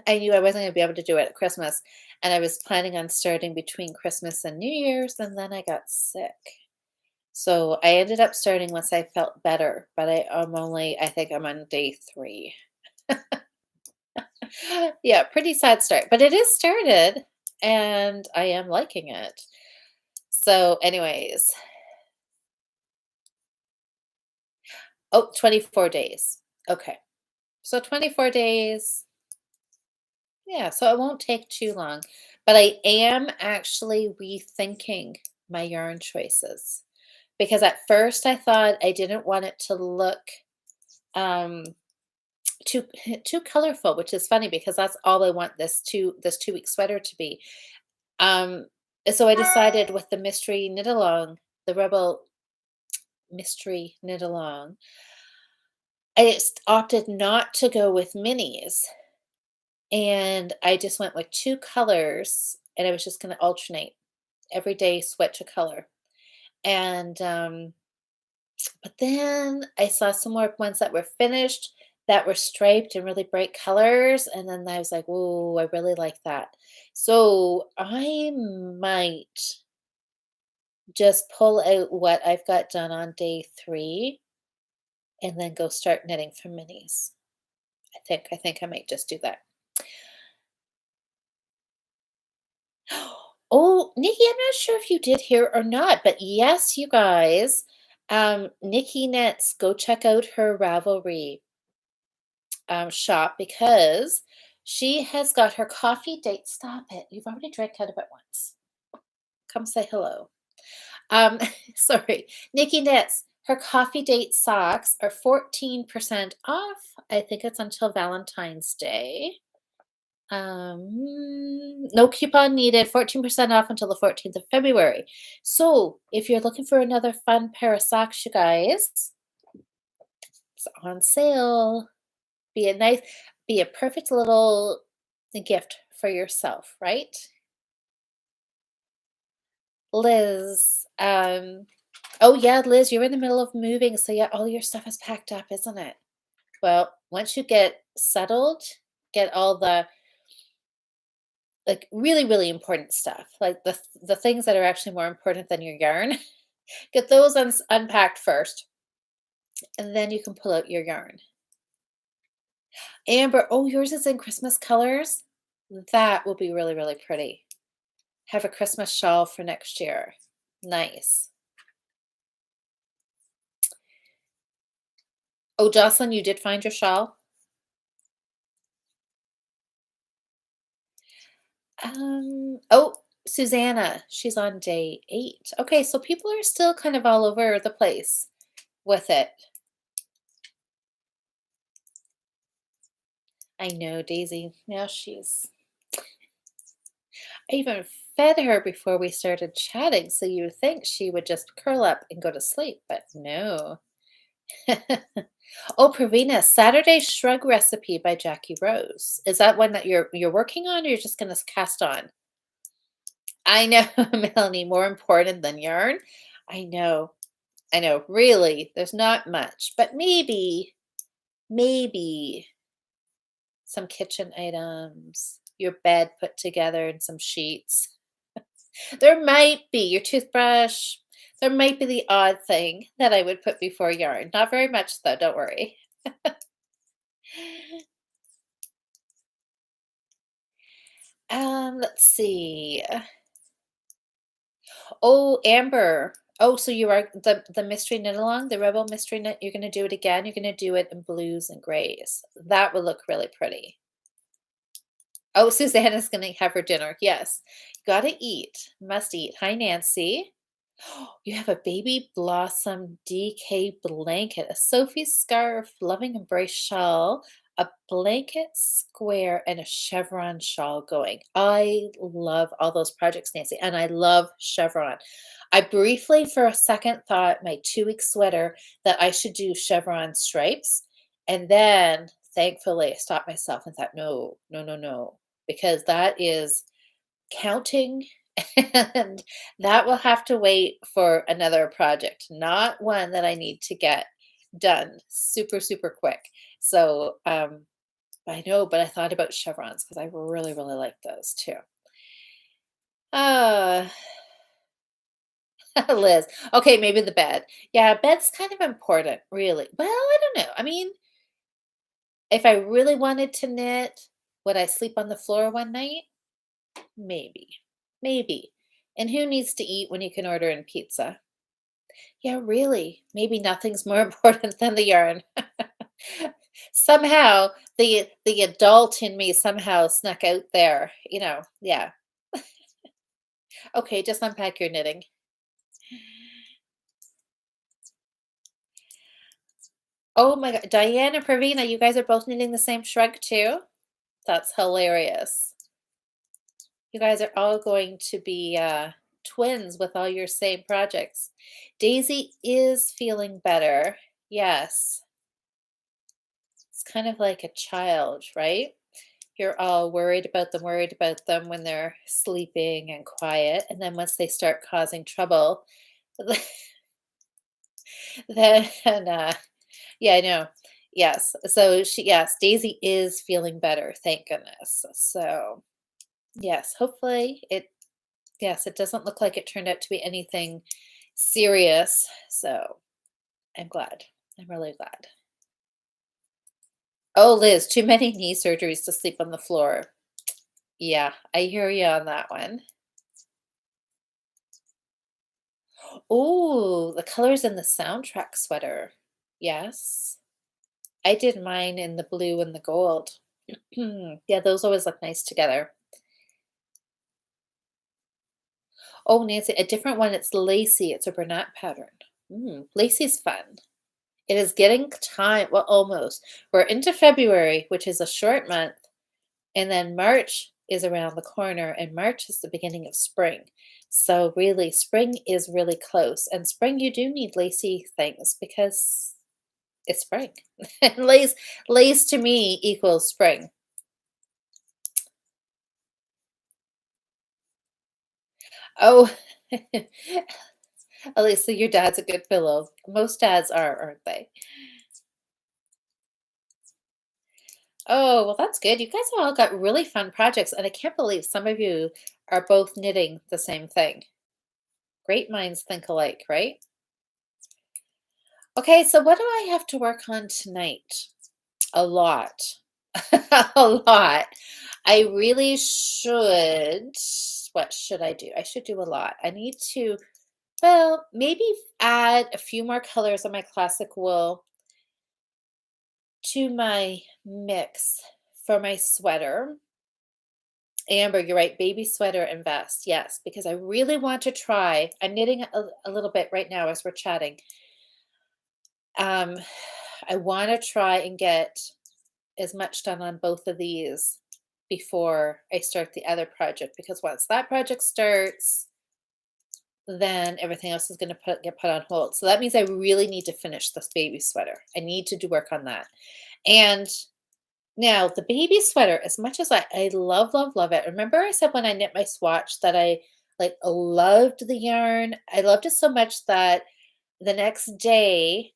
I knew I wasn't gonna be able to do it at Christmas, and I was planning on starting between Christmas and New Year's, and then I got sick. So I ended up starting once I felt better, but I think I'm on day 3. Yeah, pretty sad start, but it is started, and I am liking it. So anyways, oh, 24 days. Okay. So 24 days. Yeah, so it won't take too long. But I am actually rethinking my yarn choices because at first I thought I didn't want it to look um too too colorful, which is funny because that's all I want this 2-week sweater to be. Um so I decided with the mystery knit along, the Rebel mystery knit along, opted not to go with minis. And I just went with 2 colors, and I was just gonna alternate every day, switch a color. And, but then I saw some more ones that were finished that were striped in really bright colors, and then I was like, "Ooh, I really like that." So, I might just pull out what I've got done on day 3 and then go start knitting for minis. I think I might just do that. Oh, Nikki, I'm not sure if you did hear or not, but yes, you guys, Nikki Knits, go check out her Ravelry shop because she has got her coffee date. Stop it. You've already drank out of it once. Come say hello. Um, sorry. Nikki Knits, her coffee date socks are 14% off. I think it's until Valentine's Day. No coupon needed, 14% off until the 14th of February. So if you're looking for another fun pair of socks, you guys, it's on sale. Be a nice, be a perfect little gift for yourself, right? Liz, oh yeah, Liz, you're in the middle of moving, so yeah, all your stuff is packed up, isn't it? Well, once you get settled, get all the like really, really important stuff, like the things that are actually more important than your yarn. Get those unpacked first, and then you can pull out your yarn. Amber, oh, yours is in Christmas colors? That will be really, really pretty. Have a Christmas shawl for next year. Nice. Oh, Jocelyn, you did find your shawl? Oh, Susanna, she's on day 8. Okay, so people are still kind of all over the place with it. I know, Daisy. Now I even fed her before we started chatting, so you would think she would just curl up and go to sleep, but no. Oh, Pravina, Saturday Shrug Recipe by Jackie Rose. Is that one that you're working on or you're just gonna cast on? I know, Melanie, more important than yarn. I know, I know. Really, there's not much, but maybe some kitchen items, your bed put together and some sheets. There might be your toothbrush. There might be the odd thing that I would put before yarn. Not very much though, don't worry. Let's see. Oh, Amber. Oh, so you are the mystery knit along, the Rebel mystery knit. You're gonna do it again. You're gonna do it in blues and grays. That would look really pretty. Oh, Susanna's gonna have her dinner. Yes, gotta eat. Must eat. Hi, Nancy. You have a baby blossom DK blanket, a Sophie scarf, loving embrace shawl, a blanket square, and a chevron shawl going. I love all those projects, Nancy, and I love chevron. I briefly, for a second, thought my 2-week sweater that I should do chevron stripes. And then thankfully I stopped myself and thought, no, no, no, no, because that is counting and that will have to wait for another project, not one that I need to get done super, super quick. So, I know, but I thought about chevrons because I really, really like those too. Uh, Liz. Okay, maybe the bed. Yeah, bed's kind of important, really. Well, I don't know. I mean, if I really wanted to knit, would I sleep on the floor one night? Maybe. Maybe. And who needs to eat when you can order in pizza? Yeah, really. Maybe nothing's more important than the yarn. Somehow the adult in me somehow snuck out there, Yeah. Okay, just unpack your knitting. Oh my god, Diane and Pravina, you guys are both knitting the same shrug too? That's hilarious. You guys are all going to be twins with all your same projects. Daisy is feeling better. Yes. It's kind of like a child, right? You're all worried about them when they're sleeping and quiet. And then once they start causing trouble, then, yeah, I know. Yes. So yes, Daisy is feeling better. Thank goodness. So, yes, hopefully yes, it doesn't look like it turned out to be anything serious. So I'm glad. I'm really glad. Oh, Liz, too many knee surgeries to sleep on the floor. Yeah, I hear you on that one. Oh, the colors in the soundtrack sweater. Yes. I did mine in the blue and the gold. Yeah, those always look nice together. Oh, Nancy, a different one. It's lacy. It's a Bernat pattern. Lacy's fun. It is getting time. Well, almost. We're into February, which is a short month, and then March is around the corner, and March is the beginning of spring. So really, spring is really close. And spring, you do need lacy things because it's spring. And lace to me equals spring. Oh, at least so your dad's a good pillow. Most dads are, aren't they? Oh, well, that's good. You guys have all got really fun projects, and I can't believe some of you are both knitting the same thing. Great minds think alike, right? Okay, so what do I have to work on tonight? A lot. A lot. I really should. What should I do? I should do a lot. I need to, well, maybe add a few more colors on my classic wool to my mix for my sweater. Amber, you're right. Baby sweater and vest. Yes, because I really want to try. I'm knitting a little bit right now as we're chatting. Um, I want to try and get as much done on both of these before I start the other project because once that project starts, then everything else is going to get put on hold. So that means I really need to finish this baby sweater. I need to do work on that. And now the baby sweater, as much as I love, love, love it. Remember I said when I knit my swatch that I like loved the yarn. I loved it so much that the next day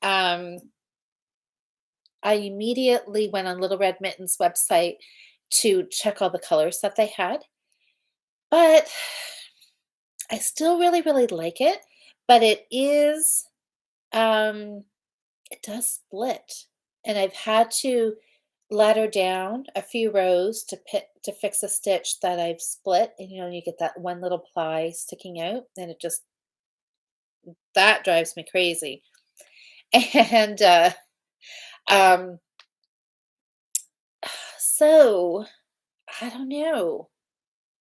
um I immediately went on Little Red Mitten's website to check all the colors that they had. But I still really, really like it. But um, it does split. And I've had to ladder down a few rows to fix a stitch that I've split. And you get that one little ply sticking out, and it just that drives me crazy. And um, so I don't know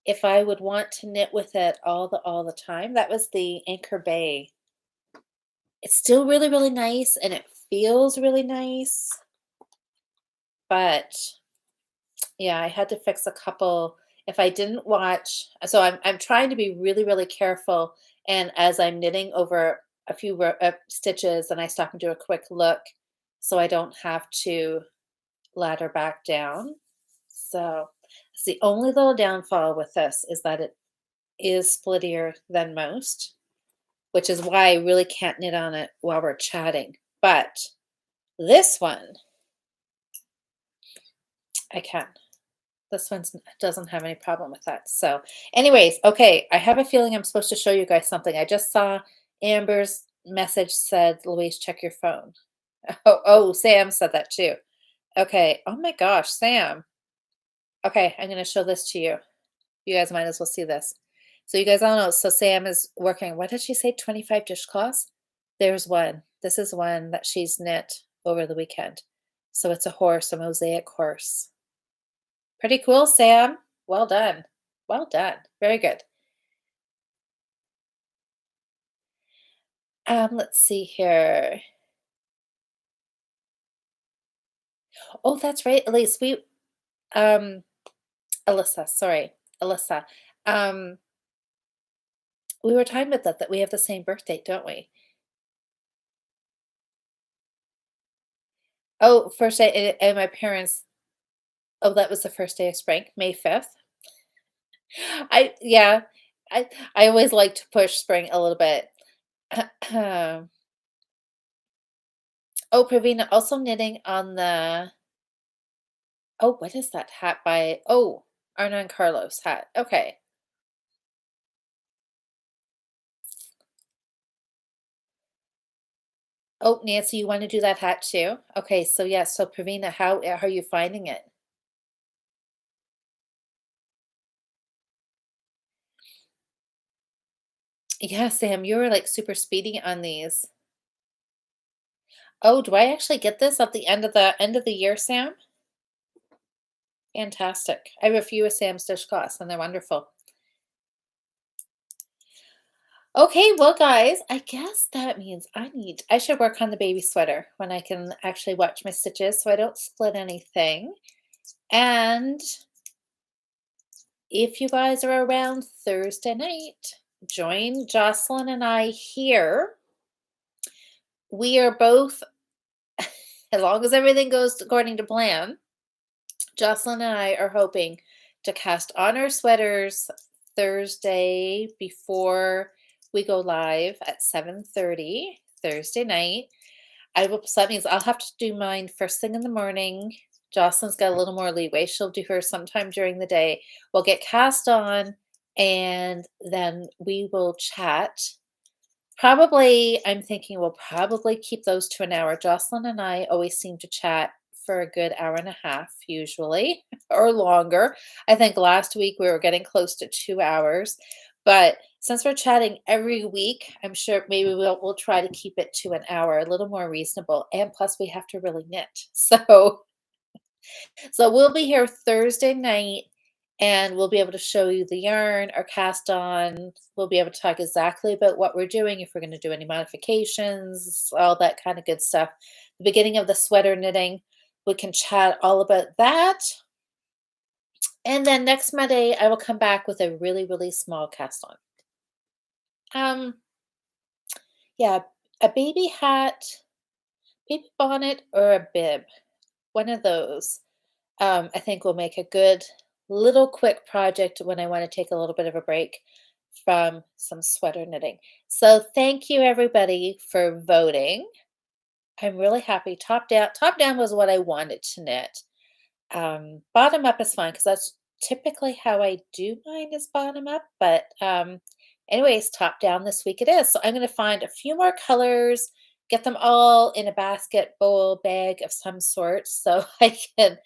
if I would want to knit with it all the time. That was the Anchor Bay. It's still really, really nice and it feels really nice, but yeah, I had to fix a couple. If I didn't watch, so I'm trying to be really, really careful. And as I'm knitting over a few stitches, and I stop and do a quick look, so I don't have to ladder back down. So it's the only little downfall with this is that it is splittier than most, which is why I really can't knit on it while we're chatting. But this one, I can. This one doesn't have any problem with that. So, anyways, okay, I have a feeling I'm supposed to show you guys something. I just saw Amber's message said, Louise, check your phone. Oh, Sam said that too. Okay. Oh my gosh, Sam. Okay, I'm going to show this to you. You guys might as well see this. So you guys all know, so Sam is working, what did she say, 25 dishcloths? There's one. This is one that she's knit over the weekend. So it's a horse, a mosaic horse. Pretty cool, Sam. Well done. Well done. Very good. Let's see here. Oh, that's right, Elise. Um, Alyssa, sorry, Alyssa. Um, we were talking about that we have the same birthday, don't we? Oh, first day, and my parents, oh, that was the first day of spring, May 5th. Yeah, I always like to push spring a little bit. Oh, Pravina also knitting on the, oh, what is that hat by, oh, Arna and Carlos hat. Okay. Oh, Nancy, you want to do that hat too? Okay, so yeah, so Pravina, how are you finding it? Yeah, Sam, you were like super speedy on these. Oh, do I actually get this at the end of the year, Sam? Fantastic. I have a few of Sam's dishcloths and they're wonderful. Okay, well, guys, I guess that means I should work on the baby sweater when I can actually watch my stitches so I don't split anything. And if you guys are around Thursday night, join Jocelyn and I here. We are both, as long as everything goes according to plan, Jocelyn and I are hoping to cast on our sweaters Thursday before we go live at 7:30 Thursday night. So that means I'll have to do mine first thing in the morning. Jocelyn's got a little more leeway. She'll do hers sometime during the day. We'll get cast on and then we will chat. Probably, I'm thinking we'll probably keep those to an hour. Jocelyn and I always seem to chat for a good hour and a half, usually, or longer. I think last week we were getting close to 2 hours. But since we're chatting every week, I'm sure maybe we'll try to keep it to an hour, a little more reasonable. And plus, we have to really knit. So we'll be here Thursday night and we'll be able to show you the yarn or cast on. We'll be able to talk exactly about what we're doing, if we're going to do any modifications, all that kind of good stuff. The beginning of the sweater knitting, we can chat all about that. And then next Monday, I will come back with a really, really small cast on. Um, yeah, a baby hat, baby bonnet, or a bib. One of those. I think will make a good little quick project when I want to take a little bit of a break from some sweater knitting. So thank you everybody for voting. I'm really happy. Top down was what I wanted to knit. Bottom up is fine because that's typically how I do mine is bottom up. But anyways, top down this week it is. So I'm going to find a few more colors, get them all in a basket, bowl, bag of some sort so I can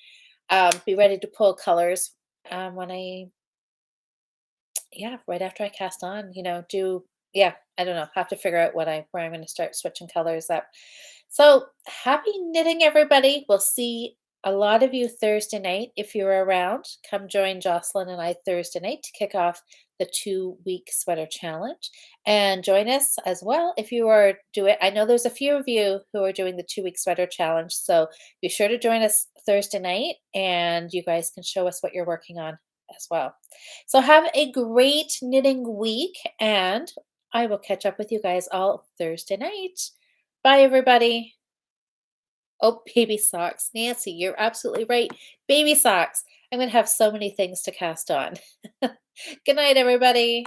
be ready to pull colors when yeah, right after I cast on, yeah, I don't know, have to figure out where I'm going to start switching colors up. So happy knitting, everybody. We'll see a lot of you Thursday night. If you're around, come join Jocelyn and I Thursday night to kick off the 2-week sweater challenge. And join us as well if you are doing, I know there's a few of you who are doing the 2-week sweater challenge. So be sure to join us Thursday night and you guys can show us what you're working on as well. So have a great knitting week and I will catch up with you guys all Thursday night. Bye, everybody. Oh, baby socks. Nancy, you're absolutely right. Baby socks. I'm going to have so many things to cast on. Good night, everybody.